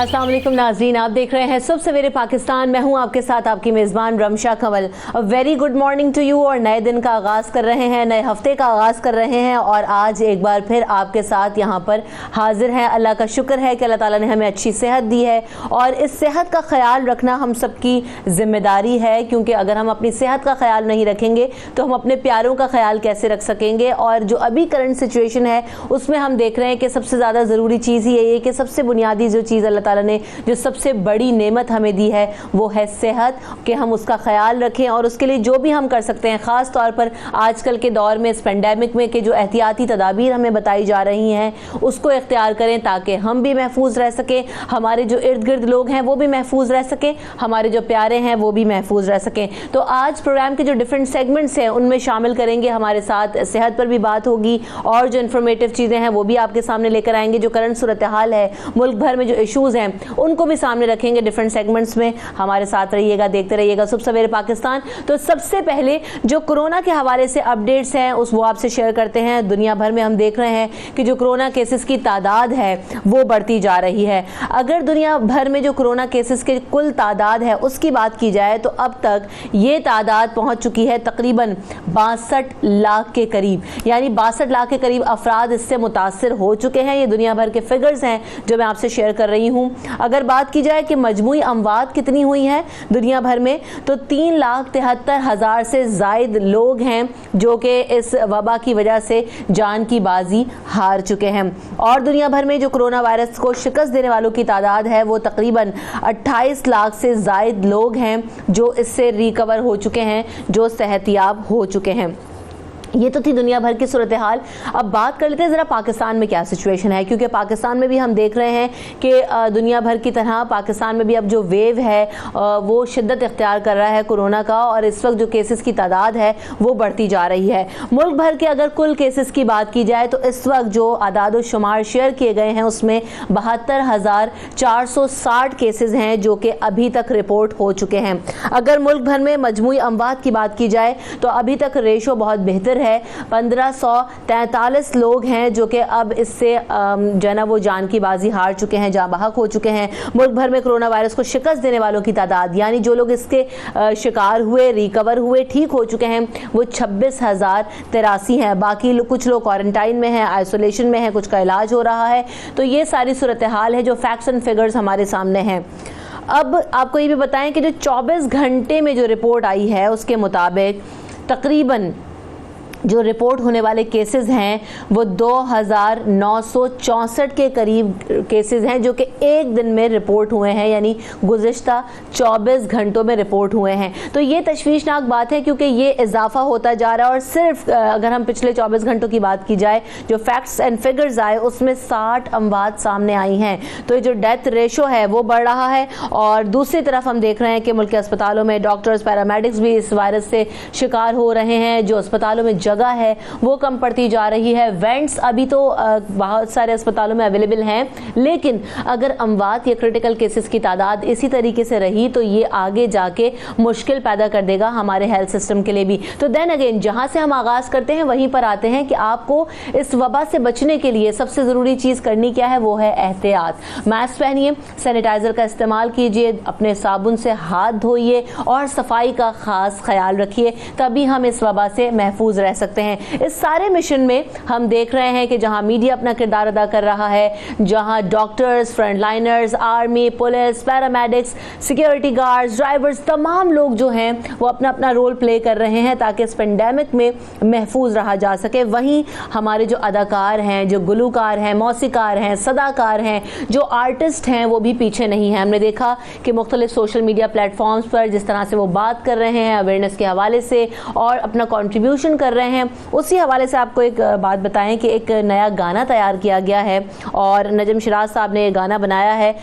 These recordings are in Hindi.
अस्सलाम वालेकुम नाज़रीन, आप देख रहे हैं सुबह सवेरे पाकिस्तान। मैं हूं आपके साथ आपकी मेज़बान Ramsha Kanwal. Very good morning to you. और नए दिन का आगाज़ कर रहे हैं, नए हफ्ते का आगाज़ कर रहे हैं और आज एक बार फिर आपके साथ यहां पर हाजिर हैं। अल्लाह का शुक्र है कि अल्लाह ताला ने हमें अच्छी सेहत दी है और इस सेहत का ख्याल रखना हम सबकी ज़िम्मेदारी है, क्योंकि अगर हम अपनी सेहत का ख्याल नहीं रखेंगे तो हम अपने प्यारों का ख्याल कैसे रख सकेंगे। और जो अभी करंट सिचुएशन है उसमें हम देख रहे हैं कि सबसे ज़्यादा ज़रूरी चीज़ ही यही है कि सबसे बुनियादी जो चीज़ अल्लाह ताला ने जो सबसे बड़ी नेमत हमें दी है वो है सेहत, कि हम उसका ख्याल रखें और उसके लिए जो भी हम कर सकते हैं, ख़ास तौर पर आजकल के दौर में इस पेंडेमिक में कि जो एहतियाती तदाबीर हमें बताई जा रही हैं उसको इख्तियार करें ताकि हम भी महफूज रह सकें, हमारे जो इर्द गिर्द लोग हैं वो भी महफूज रह सकें, हमारे जो प्यारे हैं वो भी महफूज रह सकें। तो आज प्रोग्राम के जो डिफरेंट सेगमेंट्स हैं उनमें शामिल करेंगे, हमारे साथ सेहत पर भी बात होगी और जो इन्फॉर्मेटिव चीज़ें हैं वो भी आपके सामने लेकर आएंगे। जो करंट सूरत हाल है मुल्क भर में, जो इशूज़ हैं उनको भी सामने रखेंगे डिफरेंट सेगमेंट्स में। हमारे साथ रहिएगा, देखते रहिएगा सुबह सवेरे पाकिस्तान। तो सबसे पहले जो कोरोना के हवाले से अपडेट्स हैं वो आपसे शेयर करते हैं। दुनिया भर में हम देख रहे हैं कि जो कोरोना केसेस की तादाद है वो बढ़ती जा रही है। अगर दुनिया भर में जो कोरोना केसेस की कुल तादाद है उसकी बात की जाए तो अब तक ये तादाद पहुंच चुकी है तकरीबन 62 लाख के करीब, यानी 62 लाख के करीब अफराद इससे मुतासर हो चुके हैं। ये दुनिया भर के फिगर्स हैं जो मैं आपसे शेयर कर रही हूँ। अगर बात की जाए कि मजमूई अमवात कितनी हुई है दुनिया भर में, तो 3,73,000 से ज़ायद लोग हैं जो कि इस वबा की वजह से जान की बाजी हार चुके हैं। और दुनिया भर में जो कोरोना वायरस को शिकस्त देने वालों की तादाद है वो तकरीबन 28 लाख से ज़ायद लोग हैं जो इससे रिकवर हो चुके हैं, जो सेहतियाब हो चुके हैं। ये तो थी दुनिया भर की सूरत हाल। अब बात कर लेते हैं ज़रा पाकिस्तान में क्या सिचुएशन है, क्योंकि पाकिस्तान में भी हम देख रहे हैं कि दुनिया भर की तरह पाकिस्तान में भी अब जो वेव है वो शिद्दत इख्तियार कर रहा है कोरोना का, और इस वक्त जो केसेस की तादाद है वो बढ़ती जा रही है। मुल्क भर के अगर कुल केसेस की बात की जाए तो इस वक्त जो आदाद शुमार शेयर किए गए हैं उसमें 72,460 केसेस हैं जो कि अभी तक रिपोर्ट हो चुके हैं। अगर मुल्क भर में मजमूई अमवात की बात की जाए तो अभी तक रेशो बहुत बेहतर है। 1543 लोग हैं जो कि अब इससे जो है ना वो जान की बाजी हार चुके हैं, जाँ बहक हो चुके हैं। मुल्क भर में कोरोना वायरस को शिकस्त देने वालों की तादाद, यानी जो लोग इसके शिकार हुए, रिकवर हुए, ठीक हो चुके हैं, वो 26,083 हैं। बाकी कुछ लोग क्वारंटाइन में हैं, आइसोलेशन में हैं, कुछ का इलाज हो रहा है। तो ये सारी सूरत हाल है जो फैक्ट्स एंड फिगर्स हमारे सामने हैं। अब आपको ये भी बताएं कि जो 24 घंटे में जो रिपोर्ट आई है उसके मुताबिक तकरीबन जो रिपोर्ट होने वाले केसेस हैं वो 2,964 के करीब केसेस हैं जो कि एक दिन में रिपोर्ट हुए हैं, यानी गुज़िश्ता 24 घंटों में रिपोर्ट हुए हैं। तो ये तशवीशनाक बात है क्योंकि ये इजाफा होता जा रहा है। और सिर्फ अगर हम पिछले 24 घंटों की बात की जाए, जो फैक्ट्स एंड फिगर्स आए उसमें 60 अमवात सामने आई हैं। तो जो डेथ रेशो है वो बढ़ रहा है। और दूसरी तरफ हम देख रहे हैं कि मुल्क के अस्पतालों में डॉक्टर्स, पैरामेडिक्स भी इस वायरस से शिकार हो रहे हैं। जो अस्पतालों में जगह है वो कम पड़ती जा रही है। वेंट्स अभी तो बहुत सारे अस्पतालों में अवेलेबल हैं, लेकिन अगर अमवात या क्रिटिकल केसेस की तादाद इसी तरीके से रही तो ये आगे जाके मुश्किल पैदा कर देगा हमारे हेल्थ सिस्टम के लिए भी। तो देन अगेन जहां से हम आगाज करते हैं वहीं पर आते हैं कि आपको इस वबा से बचने के लिए सबसे ज़रूरी चीज़ करनी क्या है, वो है एहतियात। मास्क पहनिए, सैनिटाइज़र का इस्तेमाल कीजिए, अपने साबुन से हाथ धोइए और सफाई का खास ख्याल रखिए, तभी हम इस वबा से महफूज रह सकते हैं। इस सारे मिशन में हम देख रहे हैं कि जहां मीडिया अपना किरदार अदा कर रहा है, जहां doctors, frontliners, army, police, paramedics, security guards, drivers, तमाम लोग जो हैं वो अपना अपना रोल प्ले कर रहे हैं ताकि इस पेंडेमिक में महफूज रहा जा सके। वहीं हमारे जो अदाकार हैं, जो गुलूकार हैं, मौसीकार हैं, सदाकार हैं, जो आर्टिस्ट हैं, वो भी पीछे नहीं हैं। हमने देखा कि मुख्तलिफ सोशल मीडिया प्लेटफॉर्म्स पर जिस तरह से वो बात कर रहे हैं अवेयरनेस के हवाले से और अपना कॉन्ट्रीब्यूशन कर रहे रहे हैं, उसी हवाले से आपको एक बात बताएं कि एक नया गाना तैयार किया गया है और नजम शिराज साहब ने ये गाना बनाया है।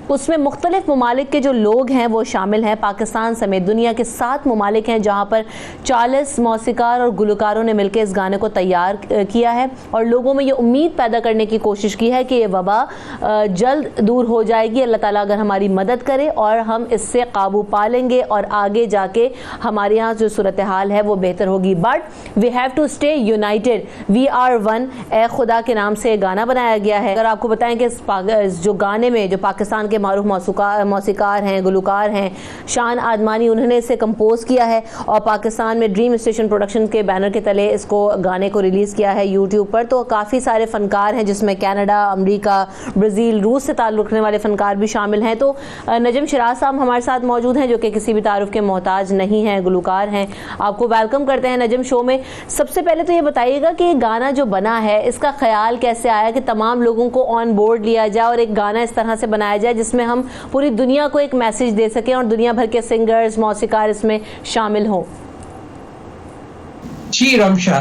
उसमें मुख्तलिफ ममालिक के जो लोग हैं वो शामिल हैं, पाकिस्तान समेत दुनिया के 7 ममालिक हैं जहाँ पर 40 मौसीकार और गुलकारों ने मिलकर इस गाने को तैयार किया है और लोगों में ये उम्मीद पैदा करने की कोशिश की है कि ये वबा जल्द दूर हो जाएगी, अल्लाह ताला अगर हमारी मदद करे और हम इससे काबू पा लेंगे और आगे जाके हमारे यहाँ जो सूरत हाल है वो बेहतर होगी। But we have to stay united, we are one, ए खुदा के नाम से गाना बनाया गया है। अगर आपको बताएं कि इस जो गाने में जो पाकिस्तान के मारूफ मौसीकार हैं, गुलकार हैं, शान आदमानी, उन्होंने इसे कंपोज किया है और पाकिस्तान में ड्रीम स्टेशन प्रोडक्शन के बैनर के तले इसको गाने को रिलीज़ किया है यूट्यूब पर। तो काफ़ी सारे फ़नकार हैं जिसमें कनाडा, अमेरिका, ब्राज़ील, रूस से ताल्लुक़ रखने वाले फ़नकार भी शामिल हैं। तो नजम शिराज साहब हमारे साथ मौजूद हैं जो कि किसी भी तारुफ के मोहताज नहीं हैं, गुलकार हैं। आपको वेलकम करते हैं नजम शो में। सबसे पहले तो ये बताइएगा कि गाना जो बना है इसका ख्याल कैसे आया कि तमाम लोगों को ऑन बोर्ड लिया जाए और एक गाना इस तरह से बनाया जाए जिसमें हम पूरी दुनिया को एक मैसेज दे सकें और दुनिया भर के सिंगर्स, मौसीकार इसमें शामिल हों। जी रमशा,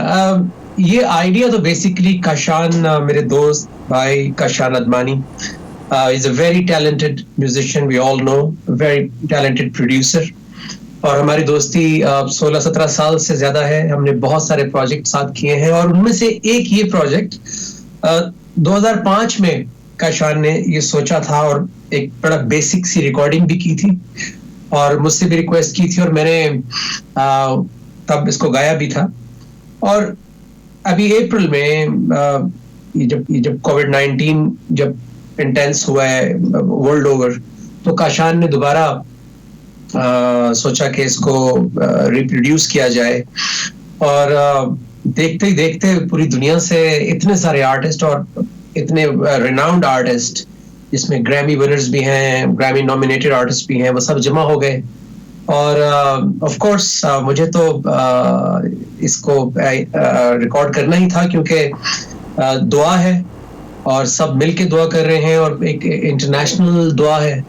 ये आइडिया तो बेसिकली काशान, मेरे दोस्त भाई Kashan Admani, is a very talented musician, we all know, very talented producer और हमारी दोस्ती 16-17 साल से ज्यादा है। हमने बहुत सारे प्रोजेक्ट साथ किए हैं और उनमें से एक ये प्रोजेक्ट 2005 में काशान ने ये सोचा था और एक बड़ा बेसिक सी रिकॉर्डिंग भी की थी और मुझसे भी रिक्वेस्ट की थी और मैंने तब इसको गाया भी था। और अभी अप्रैल में जब कोविड-19 जब इंटेंस हुआ है वर्ल्ड ओवर, तो काशान ने दोबारा सोचा कि इसको रिप्रोड्यूस किया जाए और देखते ही देखते पूरी दुनिया से इतने सारे आर्टिस्ट और इतने रिनाउंड आर्टिस्ट, जिसमें ग्रैमी विनर्स भी हैं, ग्रैमी नॉमिनेटेड आर्टिस्ट भी हैं, वो सब जमा हो गए और ऑफ कोर्स मुझे तो इसको रिकॉर्ड करना ही था क्योंकि दुआ है और सब मिलके दुआ कर रहे हैं और एक इंटरनेशनल दुआ है।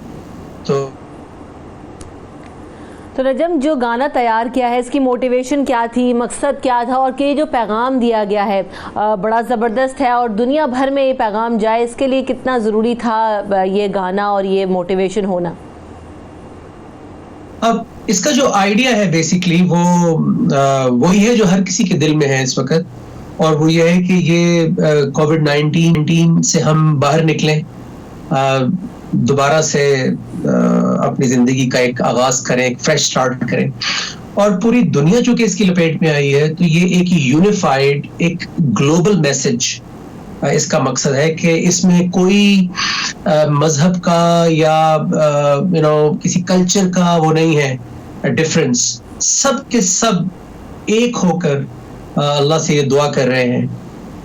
तो नजम, जो गाना तैयार किया है इसकी मोटिवेशन क्या थी, मकसद क्या था और कि जो पैगाम दिया गया है बड़ा ज़बरदस्त है और दुनिया भर में ये पैगाम जाए, इसके लिए कितना ज़रूरी था ये गाना और ये मोटिवेशन होना? अब इसका जो आइडिया है बेसिकली वो वही है जो हर किसी के दिल में है इस वक्त, और वो ये है कि ये कोविड-19 से हम बाहर निकलें, दोबारा से अपनी जिंदगी का एक आगाज करें, एक फ्रेश स्टार्ट करें। और पूरी दुनिया चूंकि इसकी लपेट में आई है तो ये एक यूनिफाइड, एक ग्लोबल मैसेज इसका मकसद है कि इसमें कोई मजहब का या किसी कल्चर का वो नहीं है डिफरेंस। सब के सब एक होकर अल्लाह से ये दुआ कर रहे हैं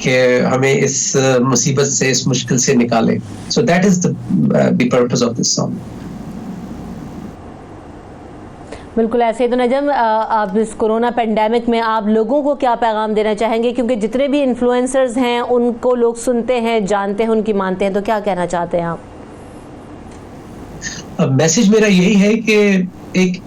कि हमें इस मुसीबत से, इस मुश्किल से निकाले। So that is the purpose of this song. बिल्कुल ऐसे ही। तो नजम, आप इस कोरोना पेंडेमिक में आप लोगों को क्या पैगाम देना चाहेंगे, क्योंकि जितने भी इन्फ्लुएंसर्स हैं उनको लोग सुनते हैं, जानते हैं, उनकी मानते हैं, तो क्या कहना चाहते हैं आप? मैसेज मेरा यही है कि एक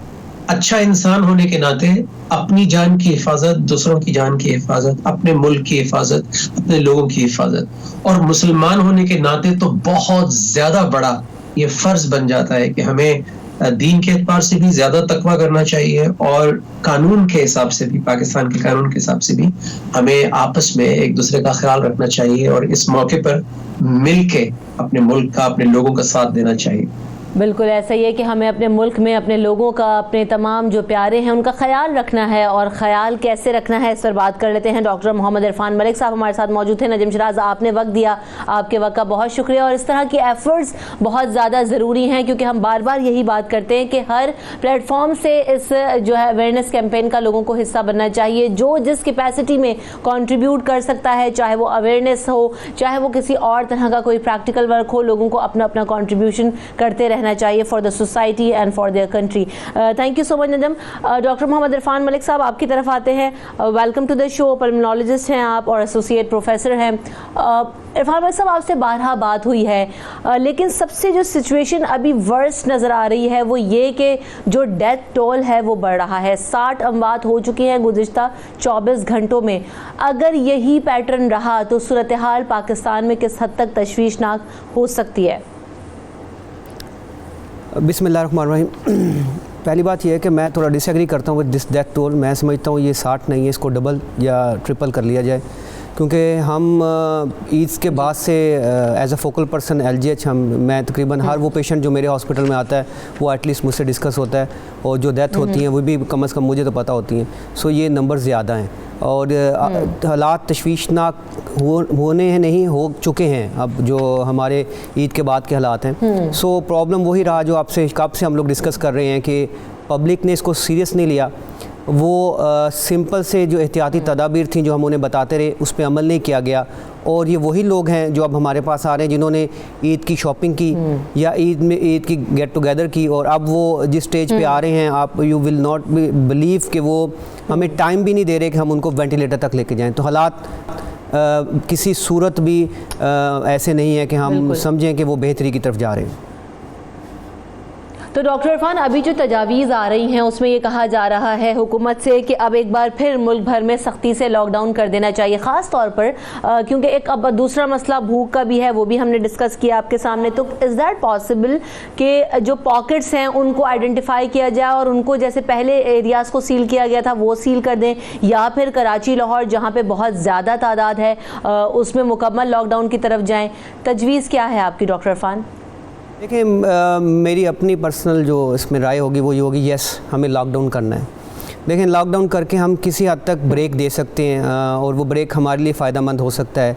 अच्छा इंसान होने के नाते अपनी जान की हिफाजत, दूसरों की जान की हिफाजत, अपने मुल्क की हिफाजत, अपने लोगों की हिफाजत, और मुसलमान होने के नाते तो बहुत ज्यादा बड़ा ये फर्ज बन जाता है कि हमें दीन के एतबार से भी ज्यादा तकवा करना चाहिए और कानून के हिसाब से भी, पाकिस्तान के कानून के हिसाब से भी हमें आपस में एक दूसरे का ख्याल रखना चाहिए और इस मौके पर मिलके अपने मुल्क का, अपने लोगों का साथ देना चाहिए। बिल्कुल ऐसा ही है कि हमें अपने मुल्क में अपने लोगों का, अपने तमाम जो प्यारे हैं उनका ख्याल रखना है, और ख्याल कैसे रखना है इस पर बात कर लेते हैं। डॉक्टर मोहम्मद इरफान मलिक साहब हमारे साथ मौजूद थे। नजम शिराज, आपने वक्त दिया, आपके वक्त का बहुत शुक्रिया। और इस तरह की एफर्ट्स बहुत ज़्यादा ज़रूरी हैं क्योंकि हम बार बार यही बात करते हैं कि हर प्लेटफॉर्म से इस जो है अवेयरनेस कैंपेन का लोगों को हिस्सा बनना चाहिए। जो जिस कैपेसिटी में कॉन्ट्रीब्यूट कर सकता है, चाहे वो अवेयरनेस हो, चाहे वो किसी और तरह का कोई प्रैक्टिकल वर्क हो, लोगों को अपना अपना कॉन्ट्रीब्यूशन करते रहना रहना चाहिए for the society and for their country. Thank you so much नदम। डॉक्टर मोहम्मद इरफान मलिक साहब, आपकी तरफ आते हैं। Welcome to the show. Pulmonologist हैं आप और एसोसिएट प्रोफेसर हैं। इरफान मलिक साहब, आपसे बारहा बात हुई है, लेकिन सबसे जो सिचुएशन अभी वर्स्ट नज़र आ रही है वो ये कि जो डेथ टोल है वो बढ़ रहा है। 60 अमवात हो चुकी हैं गुज़िश्ता 24 घंटों में। अगर यही पैटर्न रहा तो सूरत हाल पाकिस्तान में किस हद तक तशवीशनाक हो सकती है? बिस्मिल्लाहिर्रहमानिर्रहीम। पहली बात यह है कि मैं थोड़ा डिसएग्री करता हूँ विद दिस डेथ टोल। मैं समझता हूँ ये 60 नहीं है, इसको डबल या ट्रिपल कर लिया जाए, क्योंकि हम ईद के बाद से as a focal person LGH मैं तकरीबन हर वो पेशेंट जो मेरे हॉस्पिटल में आता है वो एटलीस्ट मुझसे डिस्कस होता है, और जो डेथ होती हैं वो भी कम से कम मुझे तो पता होती हैं। सो ये नंबर ज़्यादा हैं और हालात तशवीशनाक होने हैं, नहीं हो चुके हैं अब जो हमारे ईद के बाद के हालात हैं। सो प्रॉब्लम वही रहा जो आपसे कब से हम लोग डिस्कस कर रहे हैं कि पब्लिक ने इसको सीरियस नहीं लिया। वो सिंपल से जो एहतियाती तदाबीर थी जो हम उन्हें बताते रहे उस पर अमल नहीं किया गया, और ये वही लोग हैं जो अब हमारे पास आ रहे हैं जिन्होंने ईद की शॉपिंग की या ईद की गेट टुगेदर की, और अब वो जिस स्टेज पे आ रहे हैं आप यू विल नॉट बिलीव कि वो हमें टाइम भी नहीं दे रहे कि हम उनको वेंटिलेटर तक लेके जाएं। तो हालात किसी सूरत भी ऐसे नहीं है कि हम समझें कि वो बेहतरी की तरफ जा रहे हैं। तो डॉक्टर इरफान, अभी जो तजावीज़ आ रही हैं उसमें ये कहा जा रहा है हुकूमत से कि अब एक बार फिर मुल्क भर में सख्ती से लॉकडाउन कर देना चाहिए, ख़ास तौर पर क्योंकि एक अब दूसरा मसला भूख का भी है, वो भी हमने डिस्कस किया आपके सामने। तो इज़ दैट पॉसिबल कि जो पॉकेट्स हैं उनको आइडेंटिफाई किया जाए और उनको जैसे पहले एरियाज़ को सील किया गया था वो सील कर दें, या फिर कराची, लाहौर जहाँ पर बहुत ज़्यादा तादाद है उसमें मुकम्मल लॉकडाउन की तरफ जाएँ? तजवीज़ क्या है आपकी डॉक्टर इरफान? देखिए, मेरी अपनी पर्सनल जो इसमें राय होगी वो ये होगी, यस हमें लॉकडाउन करना है। लेकिन लॉकडाउन करके हम किसी हद तक ब्रेक दे सकते हैं और वो ब्रेक हमारे लिए फ़ायदेमंद हो सकता है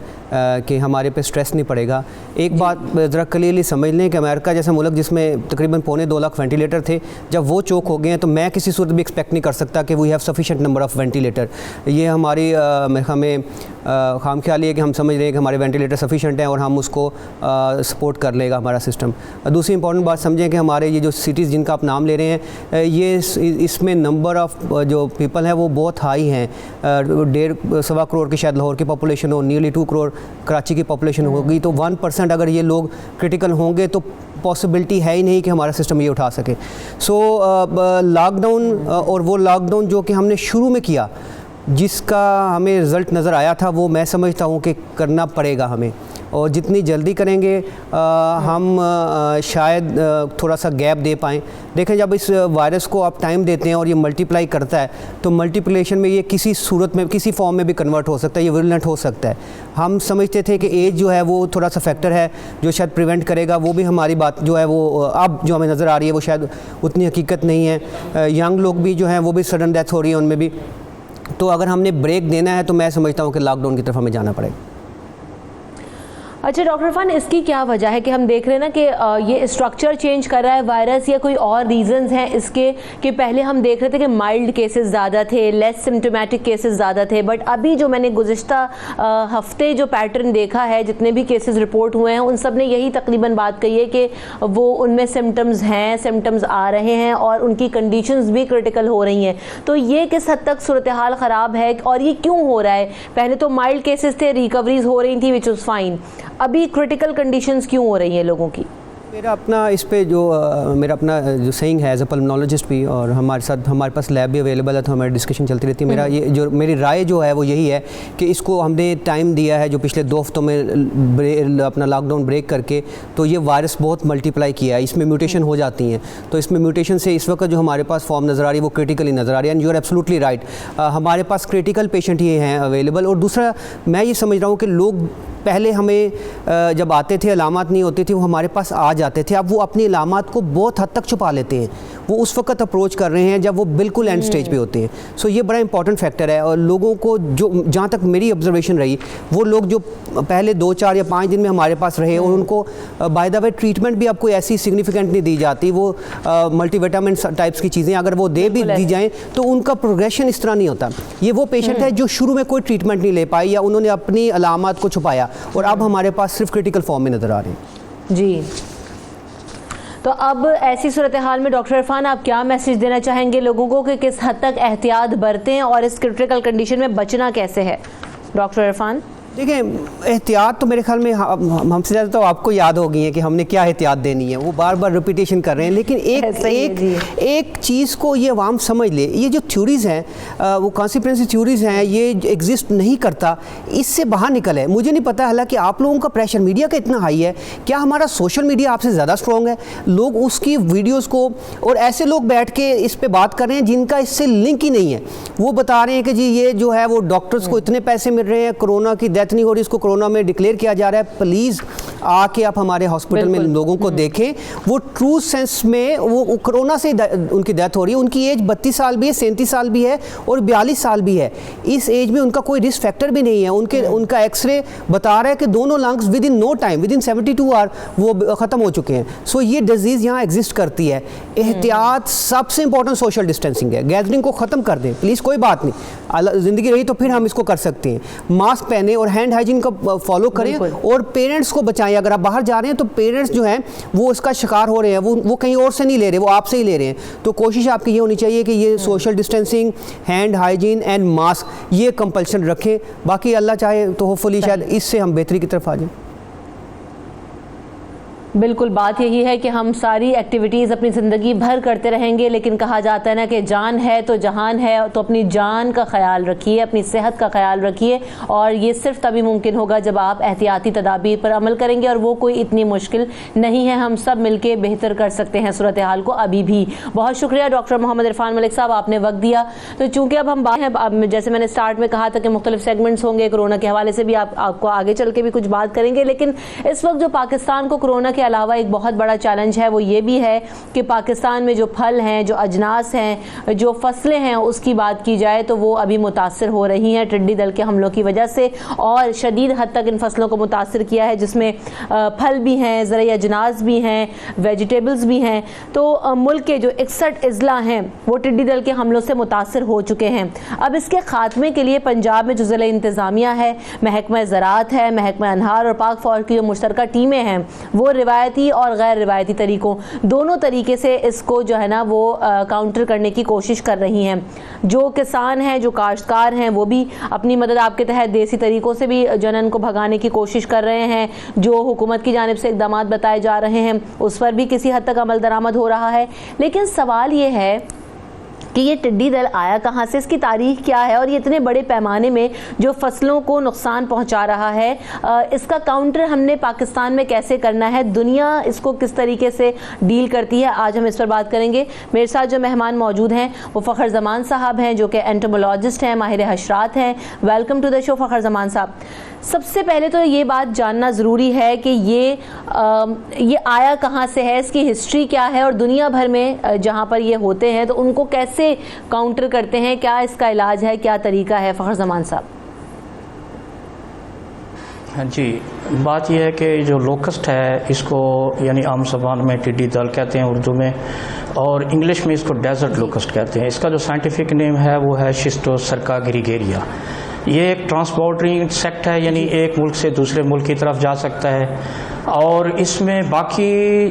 कि हमारे पे स्ट्रेस नहीं पड़ेगा। एक बात ज़रा क्लियरली समझ लें कि अमेरिका जैसा मुल्क जिसमें तकरीबन 2.25 लाख वेंटिलेटर थे, जब वो चोक हो गए हैं तो मैं किसी सूरत भी एक्सपेक्ट नहीं कर सकता कि we have sufficient number of ventilator. ये हमारी हमें खाम ख्याल है कि हम समझ रहे हैं कि हमारे वेंटिलेटर सफिशेंट हैं और हम उसको सपोर्ट कर लेगा हमारा सिस्टम। दूसरी इंपॉर्टेंट बात समझें कि हमारे ये जो सिटीज़ जिनका आप नाम ले रहे हैं, ये इसमें नंबर ऑफ़ जो पीपल हैं वो बहुत हाई हैं। 1.5-1.25 करोड़ की शायद लाहौर की पॉपुलेशन हो, नियरली 2 करोड़ कराची की पॉपुलेशन होगी। तो 1% अगर ये लोग क्रिटिकल होंगे तो पॉसिबिलिटी है ही नहीं कि हमारा सिस्टम ये उठा सके। सो लॉकडाउन, और वो लॉकडाउन जो कि हमने शुरू में किया जिसका हमें रिज़ल्ट नज़र आया था, वो मैं समझता हूँ कि करना पड़ेगा हमें, और जितनी जल्दी करेंगे हम शायद थोड़ा सा गैप दे पाएँ। देखें, जब इस वायरस को आप टाइम देते हैं और ये मल्टीप्लाई करता है तो मल्टीप्लिकेशन में ये किसी सूरत में किसी फॉर्म में भी कन्वर्ट हो सकता है, ये विरुलेंट हो सकता है। हम समझते थे कि एज जो है वो थोड़ा सा फैक्टर है जो शायद प्रिवेंट करेगा, वो भी हमारी बात जो है वो अब जो हमें नज़र आ रही है वो शायद उतनी हकीकत नहीं है। यंग लोग भी जो हैं वो भी सडन डेथ हो रही है उनमें भी। तो अगर हमने ब्रेक देना है तो मैं समझता हूँ कि लॉकडाउन की तरफ हमें जाना पड़ेगा। अच्छा डॉक्टर इरफान, इसकी क्या वजह है कि हम देख रहे हैं ना कि ये स्ट्रक्चर चेंज कर रहा है वायरस, या कोई और रीजंस हैं इसके कि पहले हम देख रहे थे कि माइल्ड केसेस ज़्यादा थे, लेस सिम्टोमेटिक केसेस ज़्यादा थे, बट अभी जो मैंने गुज़िश्ता हफ्ते जो पैटर्न देखा है, जितने भी केसेस रिपोर्ट हुए हैं उन सब ने यही तकरीबन बात कही है कि वो उनमें सिम्टम्स हैं, सिम्टम्स आ रहे हैं और उनकी कंडीशंस भी क्रिटिकल हो रही हैं। तो ये किस हद तक सूरत हाल ख़राब है और ये क्यों हो रहा है? पहले तो माइल्ड केसेस थे, रिकवरीज हो रही थी विच इज़ फाइन, अभी क्रिटिकल कंडीशंस क्यों हो रही हैं लोगों की? मेरा अपना इस पे जो मेरा अपना जो सेइंग है एज अ पल्मोनोलॉजिस्ट भी, और हमारे साथ हमारे पास लैब भी अवेलेबल है तो हमारी डिस्कशन चलती रहती है। मेरा ये जो मेरी राय जो है वो यही है कि इसको हमने टाइम दिया है जो पिछले 2 हफ्तों में अपना लॉकडाउन ब्रेक करके, तो ये वायरस बहुत मल्टीप्लाई किया है, इसमें म्यूटेशन हो जाती हैं। तो इसमें म्यूटेशन से इस वक्त जो हमारे पास फॉर्म नज़र आ रही है वो क्रिटिकली नज़र आ रही है। And you are absolutely right, हमारे पास क्रिटिकल पेशेंट ये हैं अवेलेबल। और दूसरा मैं ये समझ रहा हूँ कि लोग पहले हमें जब आते थे अलामात नहीं होती थी वो हमारे पास आ जाते थे, अब वो अपनी अलामात को बहुत हद तक छुपा लेते हैं। वो उस वक्त अप्रोच कर रहे हैं जब वो बिल्कुल एंड स्टेज पे होते हैं। सो ये बड़ा इंपॉर्टेंट फैक्टर है। और लोगों को जो जहाँ तक मेरी ऑब्जर्वेशन रही, वो लोग जो पहले 2, 4 या 5 दिन में हमारे पास रहे और उनको बाय द वे ट्रीटमेंट भी आपको ऐसी सिग्निफिकेंट नहीं दी जाती, वो मल्टीविटामिन टाइप्स की चीज़ें अगर वो दे भी दी जाएँ तो उनका प्रोग्रेशन इस तरह नहीं होता। ये वो पेशेंट है जो शुरू में कोई ट्रीटमेंट नहीं ले पाई या उन्होंने अपनी अलामात को छुपाया और अब हमारे पास सिर्फ क्रिटिकल फॉर्म में नज़र आ रहे हैं। जी तो अब ऐसी सूरत हाल में डॉक्टर इरफान आप क्या मैसेज देना चाहेंगे लोगों को कि किस हद तक एहतियात बरतें और इस क्रिटिकल कंडीशन में बचना कैसे है? डॉक्टर इरफान, देखिए, एहतियात तो मेरे ख्याल में हमसे ज़्यादा तो आपको याद हो गई है कि हमने क्या एहतियात देनी है, वो बार बार रिपीटेशन कर रहे हैं। लेकिन एक चीज़ को ये आवाम समझ ले, ये जो थ्योरीज़ हैं वो कॉन्स्पिरेसी थ्योरीज़ हैं, ये एग्जिस्ट नहीं करता, इससे बाहर निकल है। मुझे नहीं पता हालांकि आप लोगों का प्रेशर मीडिया का इतना हाई है, क्या हमारा सोशल मीडिया आपसे ज़्यादा स्ट्रॉन्ग है? लोग उसकी वीडियोज़ को, और ऐसे लोग बैठ के इस पर बात कर रहे हैं जिनका इससे लिंक ही नहीं है, वो बता रहे हैं कि जी ये जो है वो डॉक्टर्स को इतने पैसे मिल रहे हैं, कोरोना की डेथ नहीं हो रही, इसको कोरोना में डिक्लेयर किया जा रहा है। प्लीज़ आके आप हमारे हॉस्पिटल में लोगों को देखें, वो ट्रू सेंस में वो कोरोना से उनकी डेथ हो रही है। उनकी एज 32 साल भी है, 37 साल भी है और 42 साल भी है। इस एज में उनका कोई रिस्क फैक्टर भी नहीं है। उनका एक्सरे बता रहा है कि दोनों lungs within no time, within 72 hour वो ख़त्म हो चुके हैं। सो ये डिजीज़ यहाँ एग्जिस्ट करती है। एहतियात सबसे इंपॉर्टेंट सोशल डिस्टेंसिंग है। गैदरिंग को ख़त्म कर दें प्लीज़, कोई बात नहीं, ज़िंदगी रही तो फिर हम इसको कर सकते हैं। मास्क पहने और हैंड हाइजीन का फॉलो करें और पेरेंट्स को बचाएं। अगर आप बाहर जा रहे हैं तो पेरेंट्स जो हैं वो इसका शिकार हो रहे हैं, वो कहीं और से नहीं ले रहे, वो आपसे ही ले रहे हैं। तो कोशिश आपकी ये होनी चाहिए कि ये social distancing, hand hygiene and mask ये कंपल्शन रखें। बाकी अल्लाह चाहे तो होपफुली शायद इससे हम बेहतरी की तरफ आ जाएं। बिल्कुल, बात यही है कि हम सारी एक्टिविटीज़ अपनी ज़िंदगी भर करते रहेंगे, लेकिन कहा जाता है ना कि जान है तो जहान है। तो अपनी जान का ख्याल रखिए, अपनी सेहत का ख्याल रखिए, और ये सिर्फ तभी मुमकिन होगा जब आप एहतियाती तदाबीर पर अमल करेंगे, और वो कोई इतनी मुश्किल नहीं है। हम सब मिलके बेहतर कर सकते हैं सूरत हाल को अभी भी। बहुत शुक्रिया डॉक्टर मोहम्मद इरफान मलिक साहब, आपने वक्त दिया। तो चूँकि अब हम बात हैं, जैसे मैंने स्टार्ट में कहा था कि मुख्तलिफ सेगमेंट्स होंगे, कोरोना के हवाले से भी आपको आगे चल के भी कुछ बात करेंगे, लेकिन इस वक्त जो पाकिस्तान को कोरोना के अलावा एक बहुत बड़ा चैलेंज है वो ये भी है कि पाकिस्तान में जो फल हैं, जो अजनास हैं, जो फसलें हैं, उसकी बात की जाए तो वो अभी मुतासर हो रही हैं टिड्डी दल के हमलों की वजह से, और शदीद हद तक इन फसलों को मुतासर किया है, जिसमें फल भी हैं, ज़रूरी अजनास भी हैं, वेजिटेबल्स भी हैं। तो मुल्क के जो 61 अजला हैं वो टिड्डी दल के हमलों से मुतासर हो चुके हैं। अब इसके खात्मे के लिए पंजाब में जो ज़िला इंतज़ामिया है, महकमा ज़राअत है, महकमा अनहार और पाक फौज की जो मुश्तरका टीमें हैं, वो रिवायती और गैर रिवायती तरीकों दोनों तरीके से इसको जो है ना वो काउंटर करने की कोशिश कर रही हैं। जो किसान हैं, जो काश्तकार हैं, वो भी अपनी मदद आपके तहत देसी तरीकों से भी जनन को भगाने की कोशिश कर रहे हैं। जो हुकूमत की जानिब से इक़दामात बताए जा रहे हैं उस पर भी किसी हद तक अमल दरामद हो रहा है। लेकिन सवाल ये है कि ये टिड्डी दल आया कहाँ से, इसकी तारीख क्या है, और ये इतने बड़े पैमाने में जो फसलों को नुकसान पहुँचा रहा है, इसका काउंटर हमने पाकिस्तान में कैसे करना है, दुनिया इसको किस तरीके से डील करती है, आज हम इस पर बात करेंगे। मेरे साथ जो मेहमान मौजूद हैं वो फ़खर ज़मान साहब हैं, जो कि एंटोमोलॉजिस्ट हैं, माहिर हशरात हैं। Welcome to the show Fakhar Zaman sahab. सबसे पहले तो ये बात जानना ज़रूरी है कि ये आया कहाँ से है, इसकी हिस्ट्री क्या है, और दुनिया भर में जहाँ पर ये होते हैं तो उनको कैसे काउंटर करते हैं, क्या इसका इलाज है, क्या तरीका है? फ़खर ज़मान साहब। हाँ जी, बात यह है कि जो लोकस्ट है इसको यानी आम ज़बान में टिड्डी दल कहते हैं उर्दू में, और इंग्लिश में इसको डेजर्ट लोकस्ट कहते हैं। इसका जो साइंटिफिक नेम है वो है शिस्टोसर्का ग्रीगेरिया। ये एक ट्रांसपोर्टिंग इंसेक्ट है, यानी एक मुल्क से दूसरे मुल्क की तरफ जा सकता है, और इसमें बाकी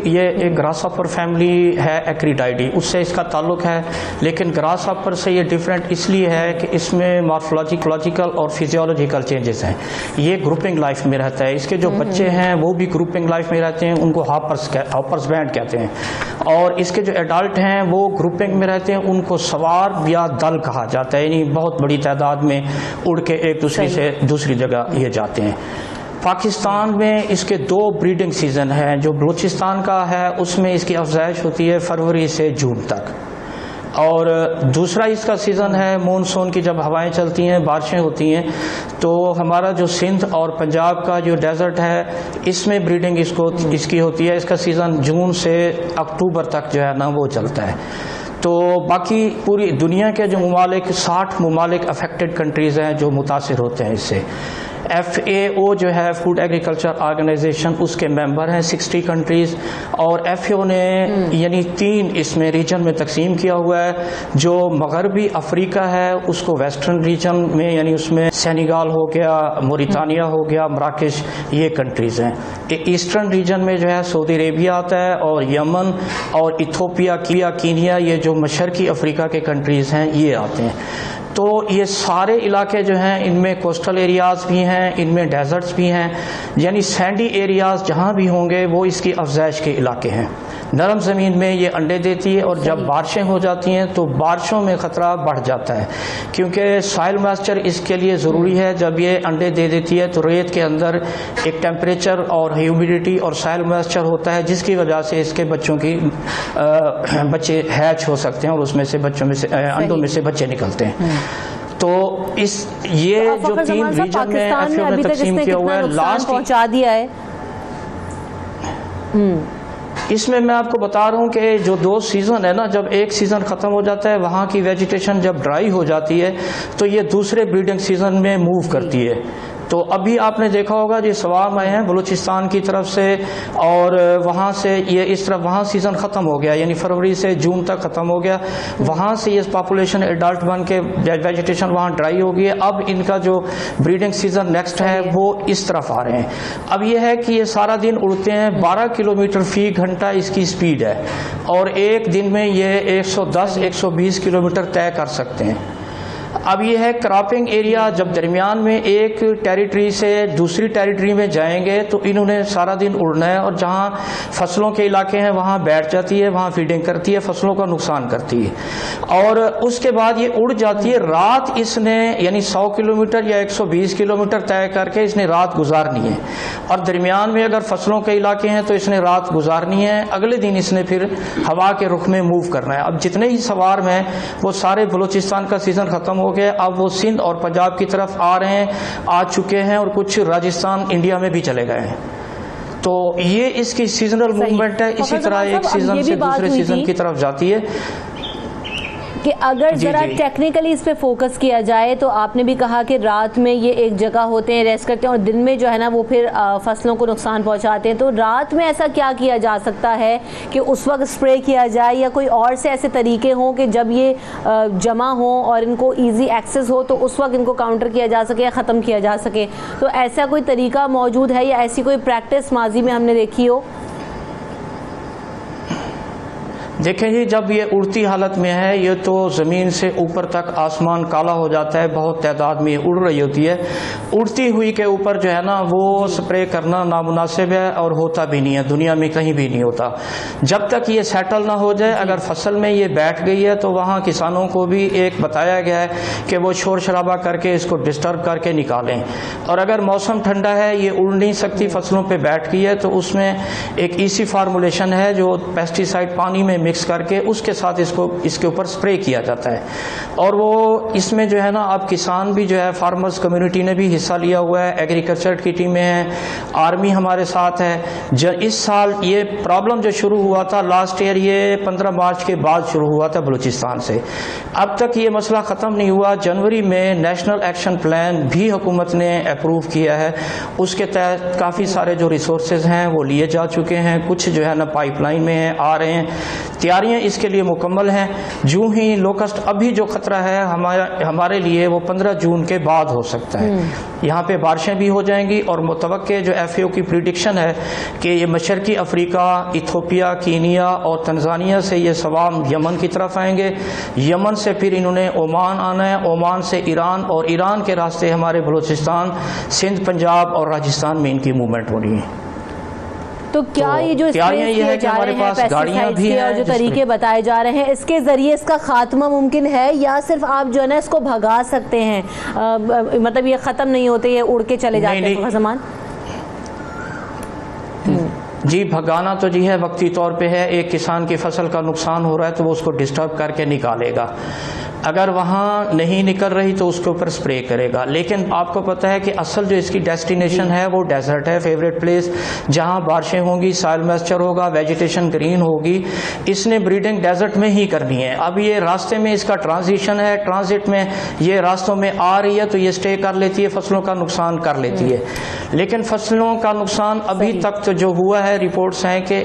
ये एक ग्रासहॉपर फैमिली है एक्रिडाइडी, उससे इसका ताल्लुक है। लेकिन ग्रासहॉपर से ये डिफरेंट इसलिए है कि इसमें मॉर्फोलॉजिकल और फिजियोलॉजिकल चेंजेस हैं। ये ग्रुपिंग लाइफ में रहता है। इसके जो बच्चे हैं वो भी ग्रुपिंग लाइफ में रहते हैं, उनको हॉपर्स बैंड कहते हैं। और इसके जो एडल्ट हैं वो ग्रुपिंग में रहते हैं, उनको सवार या दल कहा जाता है, यानी बहुत बड़ी तादाद में उड़ के एक दूसरी से दूसरी जगह ये जाते हैं। पाकिस्तान में इसके 2 ब्रीडिंग सीज़न हैं। जो बलूचिस्तान का है उसमें इसकी अफजाइश होती है फरवरी से जून तक, और दूसरा इसका सीज़न है मानसून की, जब हवाएं चलती हैं, बारिशें होती हैं। तो हमारा जो सिंध और पंजाब का जो डेजर्ट है इसमें ब्रीडिंग इसकी होती है। इसका सीज़न जून से अक्टूबर तक जो है ना वो चलता है। तो बाकी पूरी दुनिया के जो ममालिक 60 ममालिक अफेक्टेड कंट्रीज़ हैं जो मुतासिर होते हैं इससे। FAO जो है फूड एग्रीकल्चर ऑर्गेनाइजेशन, उसके मेंबर हैं 60 कंट्रीज़, और FAO ने यानी 3 इसमें रीजन में तकसीम किया हुआ है। जो मगरबी अफ्रीका है उसको वेस्टर्न रीजन में, यानी उसमें सेनेगल हो गया, मोरितानिया हो गया, मराकश, ये कंट्रीज़ हैं। ईस्टर्न रीजन में जो है सऊदी अरेबिया आता है, और यमन और इथोपिया, कीनिया, ये जो मशरकी अफ्रीका के कंट्रीज़ हैं ये आते हैं। तो ये सारे इलाके जो हैं इनमें कोस्टल एरियाज़ भी हैं, इनमें डेजर्ट्स भी हैं, यानी सैंडी एरियाज़ जहाँ भी होंगे वो इसकी अफजाइश के इलाके हैं। नरम ज़मीन में ये अंडे देती है, और जब बारिशें हो जाती हैं तो बारिशों में ख़तरा बढ़ जाता है, क्योंकि सॉइल मॉइस्चर इसके लिए ज़रूरी है। जब ये अंडे दे देती है तो रेत के अंदर एक टेम्परेचर और ह्यूमिडिटी और सॉइल मॉइस्चर होता है, जिसकी वजह से इसके बच्चों की बच्चे हैच हो सकते हैं, और उसमें से बच्चों में से अंडों में से बच्चे निकलते हैं। तो ये जो 3 रीजन में एफएओ ने तकसीम किया हुआ है, लास्ट पहुंचा दिया है। इसमें मैं आपको बता रहा हूँ कि जो 2 सीज़न है ना, जब एक सीज़न ख़त्म हो जाता है, वहाँ की वेजिटेशन जब ड्राई हो जाती है तो ये दूसरे ब्रीडिंग सीज़न में मूव करती है। तो अभी आपने देखा होगा जो सवाम आए हैं बलूचिस्तान की तरफ से, और वहाँ से ये इस तरफ वहाँ सीज़न ख़त्म हो गया, यानी फरवरी से जून तक ख़त्म हो गया। वहाँ से ये पॉपुलेशन एडल्ट बन के वेजिटेशन वहाँ ड्राई हो गई है। अब इनका जो ब्रीडिंग सीज़न नेक्स्ट है वो इस तरफ आ रहे हैं। अब ये है कि ये सारा दिन उड़ते हैं, 12 किलोमीटर फ़ी घंटा इसकी स्पीड है, और एक दिन में ये 110-120 किलोमीटर तय कर सकते हैं। अब ये है क्रॉपिंग एरिया, जब दरमियान में एक टेरिटरी से दूसरी टेरिटरी में जाएंगे तो इन्होंने सारा दिन उड़ना है, और जहाँ फसलों के इलाके हैं वहाँ बैठ जाती है, वहाँ फीडिंग करती है, फसलों का नुकसान करती है, और उसके बाद ये उड़ जाती है। रात इसने यानी 100 किलोमीटर या 120 किलोमीटर तय करके इसने रात गुजारनी है, और दरमियान में अगर फसलों के इलाके हैं तो इसने रात गुजारनी है। अगले दिन इसने फिर हवा के रुख में मूव करना है। अब जितने ही सवार हैं वो सारे बलूचिस्तान का सीज़न ख़त्म हो गया, अब वो सिंध और पंजाब की तरफ आ रहे हैं, आ चुके हैं, और कुछ राजस्थान इंडिया में भी चले गए हैं। तो ये इसकी सीजनल मूवमेंट है। इसी तरह एक सीजन से दूसरे सीजन की तरफ जाती है। कि अगर जरा टेक्निकली इस पे फोकस किया जाए, तो आपने भी कहा कि रात में ये एक जगह होते हैं, रेस्ट करते हैं, और दिन में जो है ना वो फिर फसलों को नुकसान पहुंचाते हैं। तो रात में ऐसा क्या किया जा सकता है कि उस वक्त स्प्रे किया जाए, या कोई और से ऐसे तरीके हों कि जब ये जमा हो और इनको ईजी एक्सेस हो तो उस वक्त इनको काउंटर किया जा सके या ख़त्म किया जा सके? तो ऐसा कोई तरीका मौजूद है, या ऐसी कोई प्रैक्टिस माजी में हमने देखी हो? देखें जी, जब ये उड़ती हालत में है, ये तो ज़मीन से ऊपर तक आसमान काला हो जाता है, बहुत तादाद में उड़ रही होती है। उड़ती हुई के ऊपर जो है ना वो स्प्रे करना नामुनासिब है, और होता भी नहीं है, दुनिया में कहीं भी नहीं होता। जब तक ये सेटल ना हो जाए, अगर फसल में ये बैठ गई है तो वहाँ किसानों को भी एक बताया गया है कि वो शोर शराबा करके इसको डिस्टर्ब करके निकालें। और अगर मौसम ठंडा है, ये उड़ नहीं सकती, फसलों पर बैठ गई है, तो उसमें एक ईसी फार्मूलेशन है जो पेस्टिसाइड पानी में मिक्स करके उसके साथ इसके ऊपर स्प्रे किया जाता है। और वो इसमें जो है ना, अब किसान भी जो है, फार्मर्स कम्युनिटी ने भी हिस्सा लिया हुआ है, एग्रीकल्चर की टीमें हैं, आर्मी हमारे साथ है। इस साल ये प्रॉब्लम जो शुरू हुआ था लास्ट ईयर, ये 15 मार्च के बाद शुरू हुआ था बलूचिस्तान से। अब तक ये मसला ख़त्म नहीं हुआ। जनवरी में नेशनल एक्शन प्लान भी हुकूमत ने अप्रूव किया है, उसके तहत काफ़ी सारे जो रिसोर्सेज हैं वो लिए जा चुके हैं, कुछ जो है ना पाइपलाइन में आ रहे हैं। तैयारियां इसके लिए मुकम्मल हैं। जो ही लोकस्ट अभी जो खतरा है हमारे लिए वो 15 जून के बाद हो सकता है। यहाँ पे बारिशें भी हो जाएंगी, और मुतवक्के जो एफएओ की प्रिडिक्शन है कि ये मशरकी अफ्रीका, इथोपिया, कीनिया और तंजानिया से ये सवाम यमन की तरफ आएंगे। यमन से फिर इन्होंने ओमान आना है, ओमान से ईरान, और ईरान के रास्ते हमारे बलूचिस्तान, सिंध, पंजाब और राजस्थान में इनकी मूवमेंट हो रही है। तो क्या ये जो तैयारियां ये है कि हमारे पास गाड़ियां भी हैं, और जो तरीके बताए जा रहे हैं, इसके जरिए इसका खात्मा मुमकिन है, या सिर्फ आप जो है ना इसको भगा सकते हैं? मतलब ये खत्म नहीं होते, ये उड़ के चले जाते हैं सामान? जी, भगाना तो जी है, वक्ती तौर पे है। एक किसान की फसल का नुकसान हो रहा है तो वो उसको डिस्टर्ब करके निकालेगा। अगर वहाँ नहीं निकल रही तो उसके ऊपर स्प्रे करेगा। लेकिन आपको पता है कि असल जो इसकी डेस्टिनेशन है वो डेजर्ट है, फेवरेट प्लेस, जहाँ बारिशें होंगी, सॉइल मॉइस्चर होगा, वेजिटेशन ग्रीन होगी। इसने ब्रीडिंग डेजर्ट में ही करनी है। अब ये रास्ते में इसका ट्रांजिशन है, ट्रांजिट में ये रास्तों में आ रही है तो ये स्टे कर लेती है, फसलों का नुकसान कर लेती है। लेकिन फसलों का नुकसान अभी तक तो जो हुआ है, रिपोर्ट्स हैं कि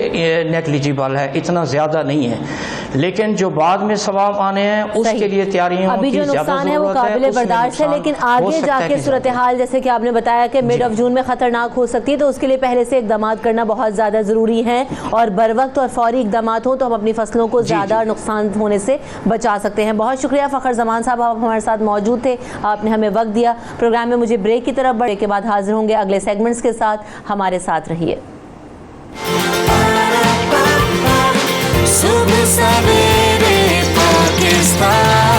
नेग्लिजिबल है, इतना ज़्यादा नहीं है। लेकिन जो बाद में सवाब आने हैं उसके लिए तैयारियों अभी की जो ज़्यादा नुकसान है वो ज़रूरत काबिले उसमें बर्दाश्त है, नुकसान लेकिन हो आगे सकता है जाके कि सूरत हाल जैसे कि आपने बताया कि मिड ऑफ जून में खतरनाक हो सकती है, तो उसके लिए पहले से इकदाम करना बहुत ज़्यादा ज़रूरी है और बर वक्त और फौरी इकदाम हो तो हम अपनी फसलों को ज़्यादा नुकसान होने से बचा सकते हैं। बहुत शुक्रिया फ़खर जमान साहब, आप हमारे साथ मौजूद थे, आपने हमें वक्त दिया। प्रोग्राम में मुझे ब्रेक की तरफ बढ़ने के बाद हाजिर होंगे अगले सेगमेंट्स के साथ, हमारे साथ रहिए। सुबह सवेरे पाकिस्तान।